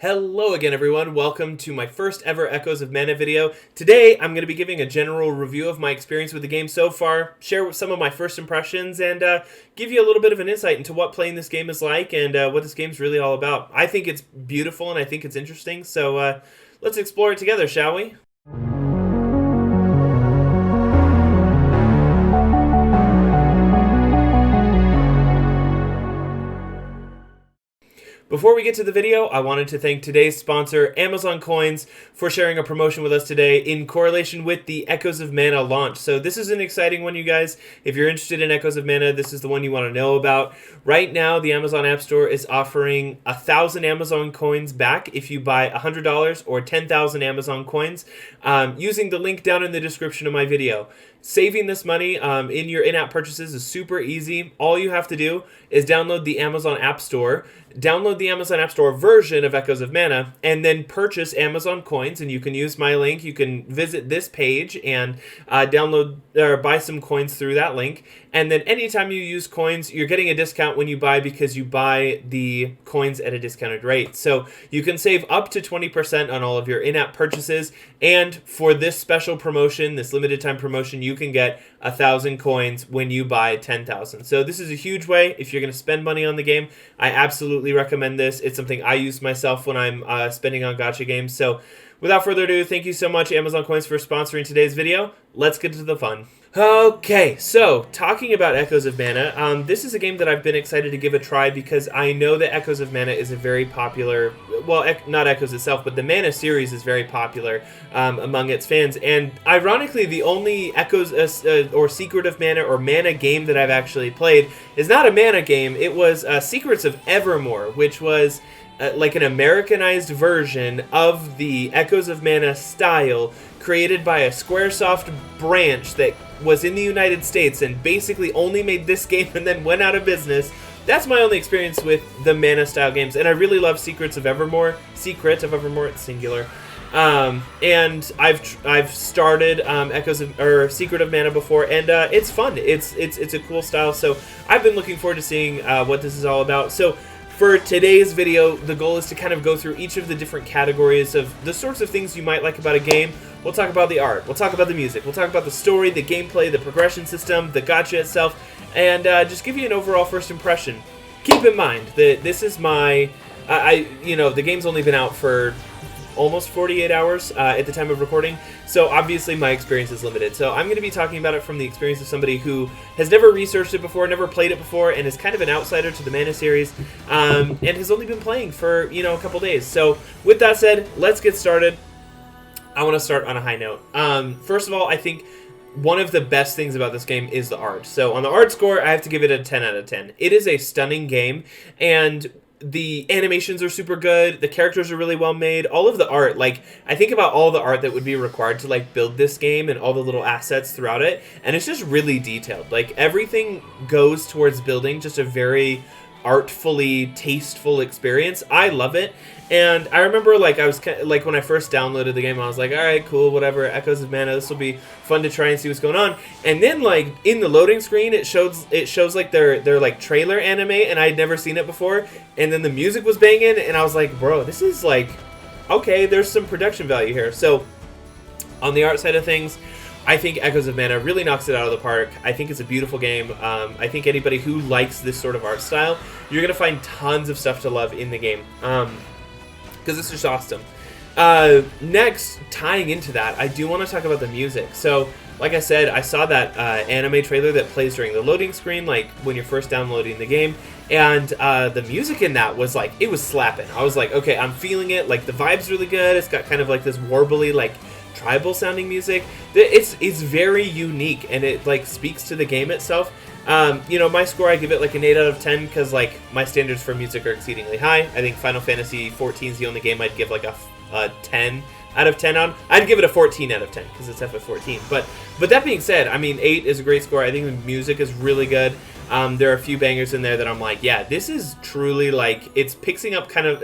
Hello again, everyone. Welcome to my first ever Echoes of Mana video. Today, I'm going to be giving a general review of my experience with the game so far, share some of my first impressions, and give you a little bit of an insight into what playing this game is like and what this game's really all about. I think it's beautiful and I think it's interesting, so let's explore it together, shall we? Before we get to the video, I wanted to thank today's sponsor, Amazon Coins, for sharing a promotion with us today in correlation with the Echoes of Mana launch. So this is an exciting one, you guys. If you're interested in Echoes of Mana, this is the one you want to know about. Right now, the Amazon Appstore is offering 1,000 Amazon Coins back if you buy $100 or 10,000 Amazon Coins using the link down in the description of my video. Saving this money in your in-app purchases is super easy. All you have to do is download the Amazon App Store, download the Amazon App Store version of Echoes of Mana, and then purchase Amazon Coins. And you can use my link. You can visit this page and download or buy some coins through that link. And then anytime you use coins, you're getting a discount when you buy because you buy the coins at a discounted rate. So you can save up to 20% on all of your in-app purchases. And for this special promotion, this limited time promotion, you can get 1,000 coins when you buy 10,000. So this is a huge way if you're going to spend money on the game. I absolutely recommend this. It's something I use myself when I'm spending on gacha games. So without further ado, thank you so much, Amazon Coins, for sponsoring today's video. Let's get to the fun. Okay, so talking about Echoes of Mana, this is a game that I've been excited to give a try because I know that Echoes of Mana is a very popular, well, not Echoes itself, but the Mana series is very popular among its fans. And ironically, the only Echoes or Secret of Mana or Mana game that I've actually played is not a Mana game. It was Secrets of Evermore, which was like an Americanized version of the Echoes of Mana style created by a Squaresoft branch that was in the United States and basically only made this game and then went out of business. That's my only experience with the Mana style games, and I really love Secret of Evermore, it's singular. And I've started Secret of Mana before, and it's fun. It's a cool style, so I've been looking forward to seeing what this is all about. So for today's video, the goal is to kind of go through each of the different categories of the sorts of things you might like about a game. We'll talk about the art, we'll talk about the music, we'll talk about the story, the gameplay, the progression system, the gacha itself, and just give you an overall first impression. Keep in mind that this is my, the game's only been out for almost 48 hours at the time of recording, so obviously my experience is limited. So I'm going to be talking about it from the experience of somebody who has never researched it before, never played it before, and is kind of an outsider to the Mana series, and has only been playing for, a couple days. So with that said, let's get started. I want to start on a high note. First of all, I think one of the best things about this game is the art. So on the art score, I have to give it a 10 out of 10. It is a stunning game, and the animations are super good, the characters are really well made, all of the art, like, I think about all the art that would be required to, like, build this game and all the little assets throughout it, and it's just really detailed. Like, everything goes towards building just a very artfully tasteful experience. I love it. And I remember, like, I was like, when I first downloaded the game, I was like, all right, cool, whatever, Echoes of Mana, this will be fun to try and see what's going on. And then, like, in the loading screen, it shows like their like trailer anime, and I'd never seen it before. And then the music was banging, and I was like, bro, this is like, okay, there's some production value here. So on the art side of things, I think Echoes of Mana really knocks it out of the park. I think it's a beautiful game. I think anybody who likes this sort of art style, you're going to find tons of stuff to love in the game. Because it's just awesome. Next, tying into that, I do want to talk about the music. So, like I said, I saw that anime trailer that plays during the loading screen, like when you're first downloading the game, and the music in that was like, it was slapping. I was like, okay, I'm feeling it. Like, the vibe's really good. It's got kind of like this warbly, like, tribal sounding music. It's very unique, and it like speaks to the game itself. My score, I give it like an 8 out of 10 because like my standards for music are exceedingly high. I think Final Fantasy XIV is the only game I'd give like a 10 out of 10 on. I'd give it a 14 out of 10 because it's FF14. But that being said, I mean, 8 is a great score. I think the music is really good. There are a few bangers in there that I'm like, yeah, this is truly like, it's picking up like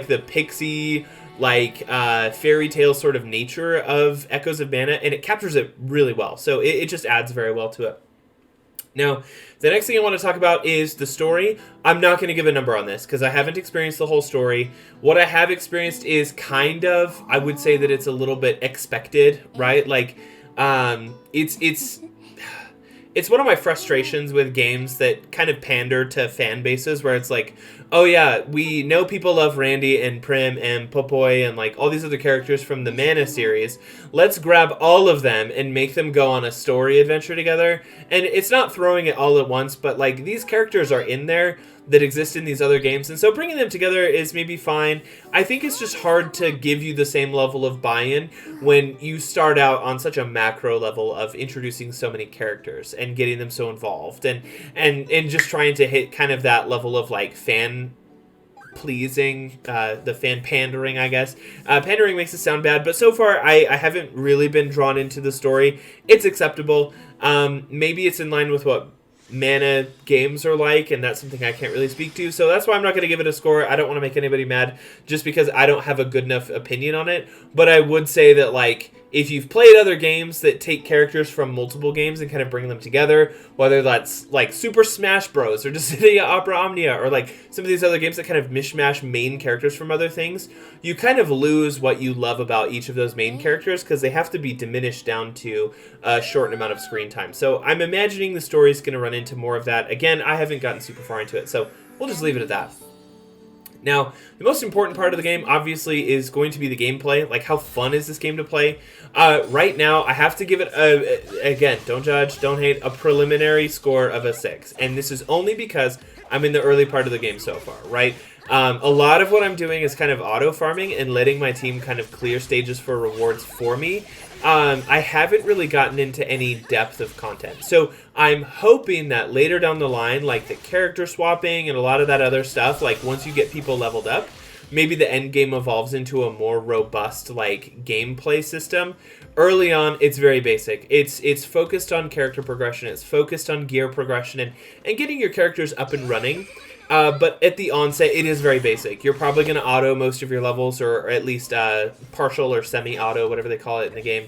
the pixie, like fairy tale sort of nature of Echoes of Mana, and it captures it really well. So it just adds very well to it. Now, the next thing I want to talk about is the story. I'm not going to give a number on this because I haven't experienced the whole story. What I have experienced is kind of, I would say that it's a little bit expected, right? Like, it's one of my frustrations with games that kind of pander to fan bases where it's like, oh yeah, we know people love Randy and Prim and Popoy and like all these other characters from the Mana series. Let's grab all of them and make them go on a story adventure together. And it's not throwing it all at once, but like these characters are in there that exist in these other games, and so bringing them together is maybe fine. I think it's just hard to give you the same level of buy-in when you start out on such a macro level of introducing so many characters and getting them so involved and just trying to hit kind of that level of like fan pleasing, the fan pandering, I guess. Pandering makes it sound bad, but so far I haven't really been drawn into the story. It's acceptable. Maybe it's in line with what Mana games are like, and that's something I can't really speak to, so that's why I'm not going to give it a score. I don't want to make anybody mad just because I don't have a good enough opinion on it, but I would say that like if you've played other games that take characters from multiple games and kind of bring them together, whether that's like Super Smash Bros. Or Dissidia Opera Omnia, or like some of these other games that kind of mishmash main characters from other things, you kind of lose what you love about each of those main characters because they have to be diminished down to a short amount of screen time. So I'm imagining the story's going to run into more of that. Again, I haven't gotten super far into it, so we'll just leave it at that. Now, the most important part of the game, obviously, is going to be the gameplay. Like, how fun is this game to play? Right now, I have to give it, again, don't judge, don't hate, a preliminary score of a 6. And this is only because I'm in the early part of the game so far, right? A lot of what I'm doing is kind of auto-farming and letting my team kind of clear stages for rewards for me. I haven't really gotten into any depth of content. So I'm hoping that later down the line, like the character swapping and a lot of that other stuff, like once you get people leveled up, maybe the end game evolves into a more robust like gameplay system. Early on, it's very basic. It's focused on character progression. It's focused on gear progression and getting your characters up and running. But at the onset, it is very basic. You're probably going to auto most of your levels, or at least partial or semi-auto, whatever they call it in the game.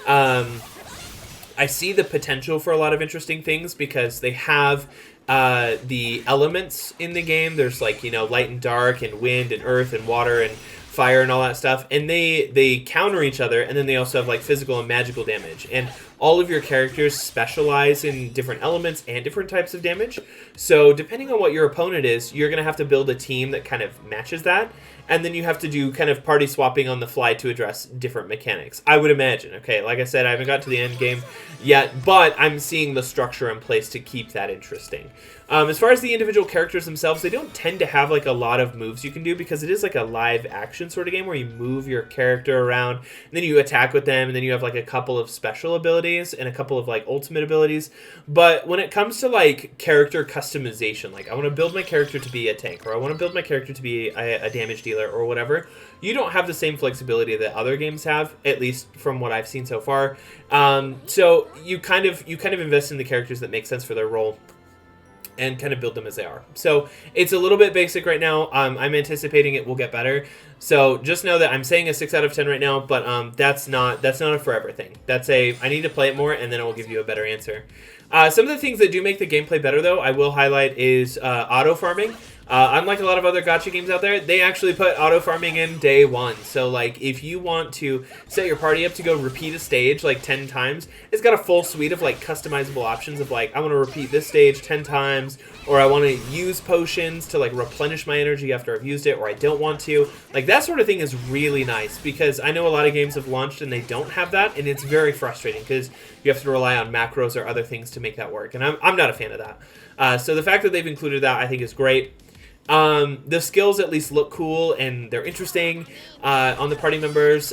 I see the potential for a lot of interesting things because they have the elements in the game. There's like, light and dark and wind and earth and water and fire and all that stuff, and they counter each other, and then they also have like physical and magical damage, and all of your characters specialize in different elements and different types of damage. So depending on what your opponent is, you're going to have to build a team that kind of matches that, and then you have to do kind of party swapping on the fly to address different mechanics, I would imagine. Okay, like I said, I haven't got to the end game yet, but I'm seeing the structure in place to keep that interesting. As far as the individual characters themselves, they don't tend to have like a lot of moves you can do because it is like a live action sort of game where you move your character around and then you attack with them, and then you have like a couple of special abilities and a couple of like ultimate abilities. But when it comes to like character customization, like I want to build my character to be a tank, or I want to build my character to be a damage dealer or whatever, you don't have the same flexibility that other games have, at least from what I've seen so far. So you kind of invest in the characters that make sense for their role and kind of build them as they are. So it's a little bit basic right now. I'm anticipating it will get better. So just know that I'm saying a 6 out of 10 right now, but that's not a forever thing. I need to play it more, and then it will give you a better answer. Some of the things that do make the gameplay better, though, I will highlight is auto farming. Unlike a lot of other gacha games out there, they actually put auto farming in day one. So like if you want to set your party up to go repeat a stage like 10 times, it's got a full suite of like customizable options of like, I want to repeat this stage 10 times, or I want to use potions to like replenish my energy after I've used it, or I don't want to. Like that sort of thing is really nice because I know a lot of games have launched and they don't have that, and it's very frustrating because you have to rely on macros or other things to make that work, and I'm not a fan of that. So the fact that they've included that I think is great. The skills at least look cool and they're interesting on the party members.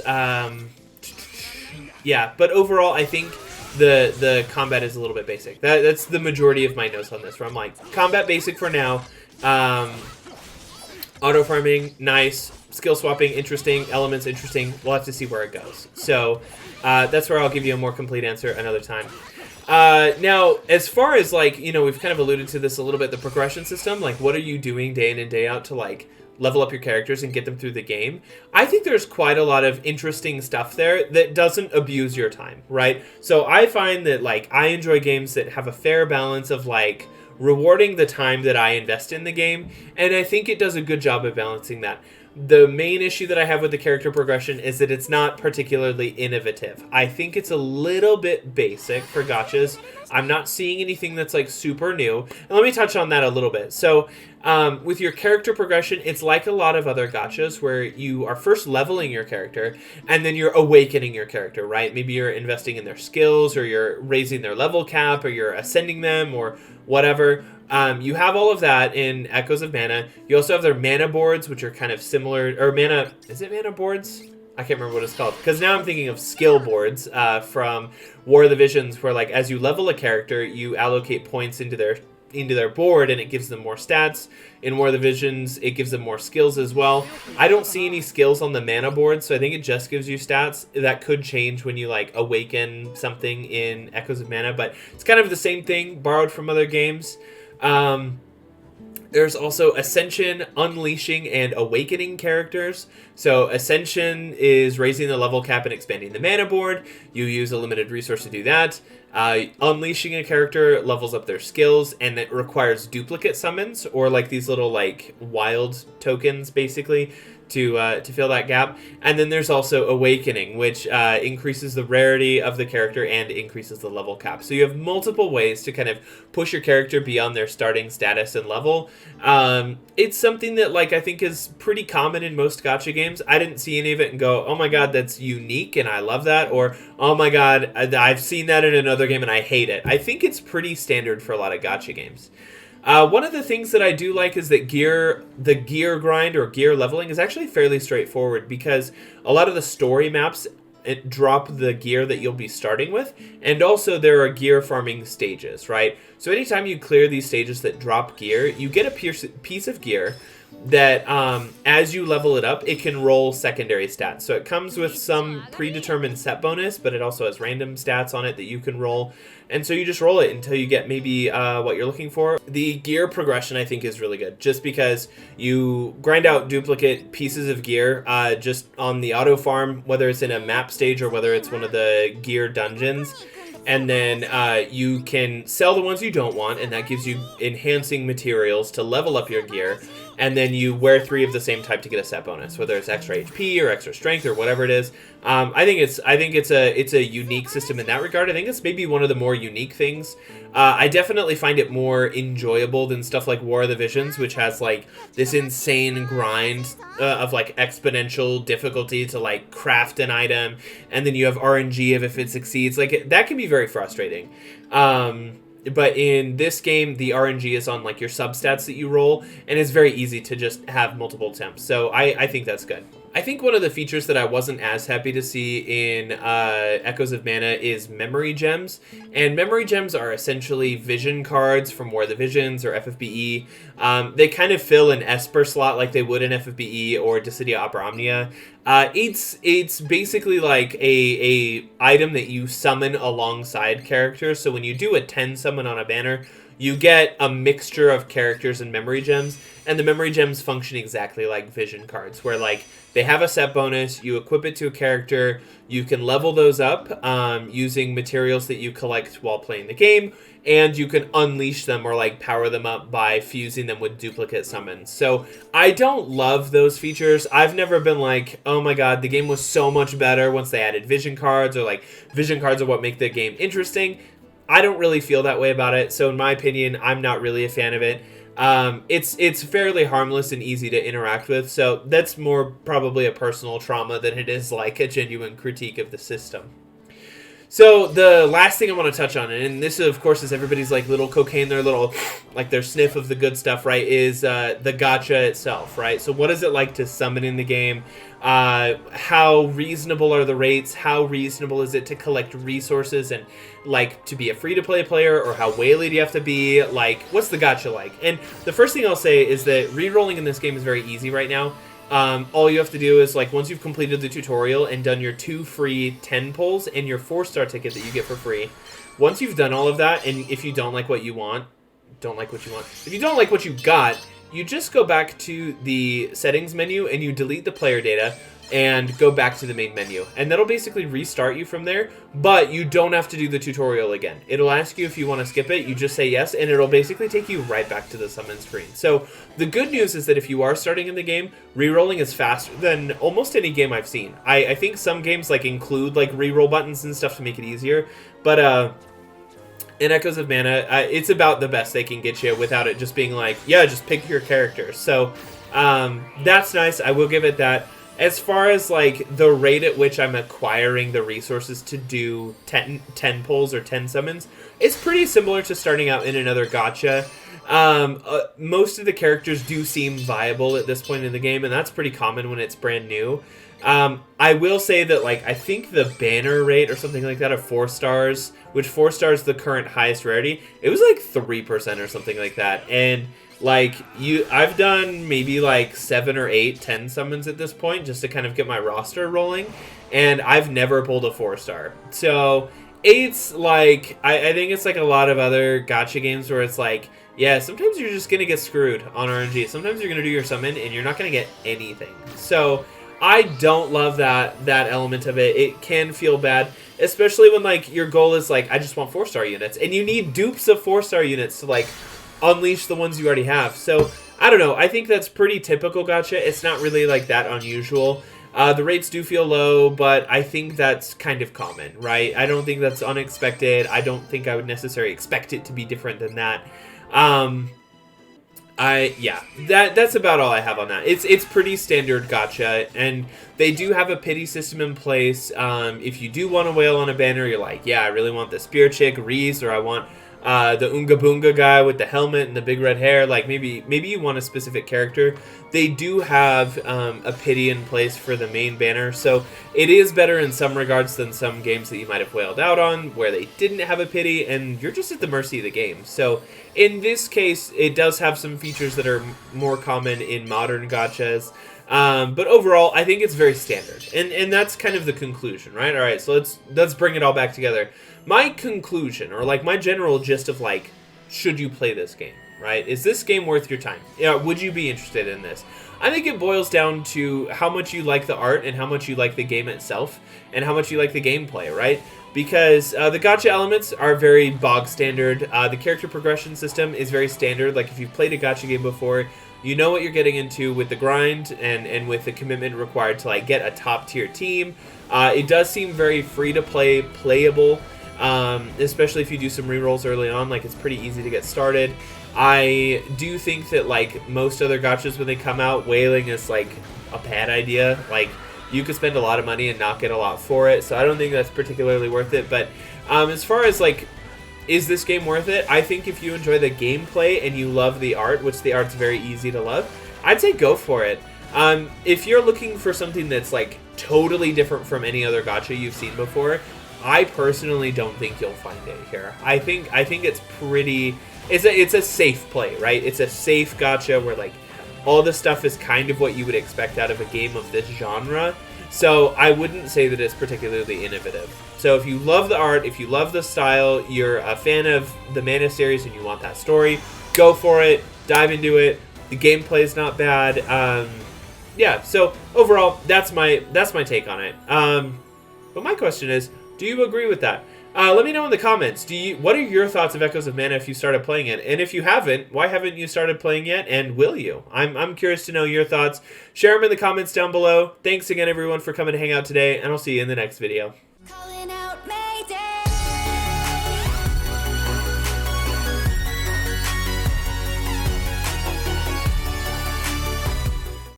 Yeah, but overall I think the combat is a little bit basic. That's the majority of my notes on this, where I'm like, combat basic for now. Auto farming, nice. Skill swapping, interesting. Elements, interesting. We'll have to see where it goes. So that's where I'll give you a more complete answer another time. Now, as far as, like, we've kind of alluded to this a little bit, the progression system, like, what are you doing day in and day out to, like, level up your characters and get them through the game, I think there's quite a lot of interesting stuff there that doesn't abuse your time, right? So I find that, like, I enjoy games that have a fair balance of, like, rewarding the time that I invest in the game, and I think it does a good job of balancing that. The main issue that I have with the character progression is that it's not particularly innovative. I think it's a little bit basic for gachas. I'm not seeing anything that's like super new. And let me touch on that a little bit. So with your character progression, it's like a lot of other gachas where you are first leveling your character and then you're awakening your character, right? Maybe you're investing in their skills, or you're raising their level cap, or you're ascending them, or whatever. You have all of that in Echoes of Mana. You also have their mana boards, which are kind of similar, or mana, is it mana boards? I can't remember what it's called, because now I'm thinking of skill boards from War of the Visions, where, like, as you level a character, you allocate points into their board, and it gives them more stats. In War of the Visions, it gives them more skills as well. I don't see any skills on the mana board, so I think it just gives you stats. That could change when you, like, awaken something in Echoes of Mana, but it's kind of the same thing, borrowed from other games. There's also Ascension, Unleashing, and Awakening characters. So Ascension is raising the level cap and expanding the mana board. You use a limited resource to do that. Unleashing a character levels up their skills, and it requires duplicate summons, or like these little like wild tokens, basically, to fill that gap. And then there's also Awakening, which increases the rarity of the character and increases the level cap. So you have multiple ways to kind of push your character beyond their starting status and level. It's something that, like, I think is pretty common in most gacha games. I didn't see any of it and go, oh my god, that's unique and I love that, or oh my god, I've seen that in another game and I hate it. I think it's pretty standard for a lot of gacha games. One of the things that I do like is that the gear grind or gear leveling is actually fairly straightforward, because a lot of the story maps drop the gear that you'll be starting with, and also there are gear farming stages, right? So anytime you clear these stages that drop gear, you get a piece of gear that as you level it up, it can roll secondary stats. So it comes with some predetermined set bonus, but it also has random stats on it that you can roll. And so you just roll it until you get maybe what you're looking for. The gear progression, I think, is really good, just because you grind out duplicate pieces of gear just on the auto farm, whether it's in a map stage or whether it's one of the gear dungeons. And then you can sell the ones you don't want, and that gives you enhancing materials to level up your gear. And then you wear 3 of the same type to get a set bonus, whether it's extra HP or extra strength or whatever it is. I think it's a unique system in that regard. I think it's maybe one of the more unique things. I definitely find it more enjoyable than stuff like War of the Visions, which has like this insane grind of like exponential difficulty to like craft an item, and then you have RNG of if it succeeds. Like that can be very frustrating. But in this game, the RNG is on like your substats that you roll, and it's very easy to just have multiple attempts. So I think that's good. I think one of the features that I wasn't as happy to see in Echoes of Mana is memory gems. And memory gems are essentially vision cards from War of the Visions or FFBE. They kind of fill an Esper slot like they would in FFBE or Dissidia Opera Omnia. It's basically like a item that you summon alongside characters. So when you do a 10 summon on a banner, you get a mixture of characters and memory gems, and the memory gems function exactly like vision cards, where like they have a set bonus, you equip it to a character, you can level those up using materials that you collect while playing the game, and you can unleash them or like power them up by fusing them with duplicate summons. So I don't love those features. I've never been like, oh my god, the game was so much better once they added vision cards, or like vision cards are what make the game interesting. I don't really feel that way about it, so in my opinion, I'm not really a fan of it. It's fairly harmless and easy to interact with, so that's more probably a personal trauma than it is like a genuine critique of the system. So the last thing I want to touch on, and this of course is everybody's like little cocaine, their little like their sniff of the good stuff, right, is the gacha itself, right? So what is it like to summon in the game? How reasonable are the rates? How reasonable is it to collect resources and like to be a free-to-play player, or how whaley do you have to be? Like, what's the gacha like? And the first thing I'll say is that rerolling in this game is very easy right now. All you have to do is, like, once you've completed the tutorial and done your 2 free 10 pulls and your 4-star ticket that you get for free, once you've done all of that, and if you don't like what you want, if you don't like what you got, you just go back to the settings menu and you delete the player data and go back to the main menu. And that'll basically restart you from there, but you don't have to do the tutorial again. It'll ask you if you want to skip it, you just say yes, and it'll basically take you right back to the summon screen. So the good news is that if you are starting in the game, rerolling is faster than almost any game I've seen. I think some games like include like reroll buttons and stuff to make it easier, but in Echoes of Mana, it's about the best they can get you without it just being like, yeah, just pick your character. So that's nice. I will give it that. As far as like the rate at which I'm acquiring the resources to do 10 pulls or 10 summons, it's pretty similar to starting out in another gacha. Most of the characters do seem viable at this point in the game, and that's pretty common when it's brand new. I will say that, like, I think the banner rate or something like that of 4 stars, which 4 stars the current highest rarity, it was like 3% or something like that. And like I've done maybe like 7 or 8, 10 summons at this point just to kind of get my roster rolling, and I've never pulled a 4-star. So it's like, I think it's like a lot of other gacha games where it's like, yeah, sometimes you're just going to get screwed on RNG. Sometimes you're going to do your summon and you're not going to get anything. So I don't love that element of it. It can feel bad, especially when like your goal is like, I just want 4-star units, and you need dupes of 4-star units to like unleash the ones you already have. So I don't know. I think that's pretty typical gacha. It's not really like that unusual. The rates do feel low, but I think that's kind of common, right? I don't think that's unexpected. I don't think I would necessarily expect it to be different than that. That's about all I have on that. It's pretty standard gacha, and they do have a pity system in place. If you do want to whale on a banner, you're like, yeah, I really want the spear chick, Reese, or I want the Unga Boonga guy with the helmet and the big red hair. Like maybe you want a specific character. They do have a pity in place for the main banner, so it is better in some regards than some games that you might have whaled out on where they didn't have a pity and you're just at the mercy of the game. So in this case, it does have some features that are more common in modern gachas. But overall, I think it's very standard, and that's kind of the conclusion, right? All right, so let's bring it all back together. My conclusion, or like my general gist of like, should you play this game, right? Is this game worth your time? Yeah, would you be interested in this? I think it boils down to how much you like the art and how much you like the game itself and how much you like the gameplay, right? Because the gacha elements are very bog standard. The character progression system is very standard. Like if you've played a gacha game before, you know what you're getting into with the grind and with the commitment required to like get a top tier team. It does seem very free to play, playable, especially if you do some rerolls early on. Like it's pretty easy to get started. I do think that like most other gachas when they come out, whaling is like a bad idea. Like you could spend a lot of money and not get a lot for it, so I don't think that's particularly worth it. But as far as like, is this game worth it? I think if you enjoy the gameplay and you love the art, which the art's very easy to love, I'd say go for it. If you're looking for something that's like totally different from any other gacha you've seen before, I personally don't think you'll find it here. I think it's pretty. It's a safe play, right? It's a safe gacha where like all the stuff is kind of what you would expect out of a game of this genre. So I wouldn't say that it's particularly innovative. So if you love the art, if you love the style, you're a fan of the Mana series and you want that story, go for it, dive into it. The gameplay is not bad. Yeah, so overall, that's my take on it. But my question is, do you agree with that? Let me know in the comments. What are your thoughts of Echoes of Mana if you started playing it? And if you haven't, why haven't you started playing yet? And will you? I'm curious to know your thoughts. Share them in the comments down below. Thanks again, everyone, for coming to hang out today, and I'll see you in the next video.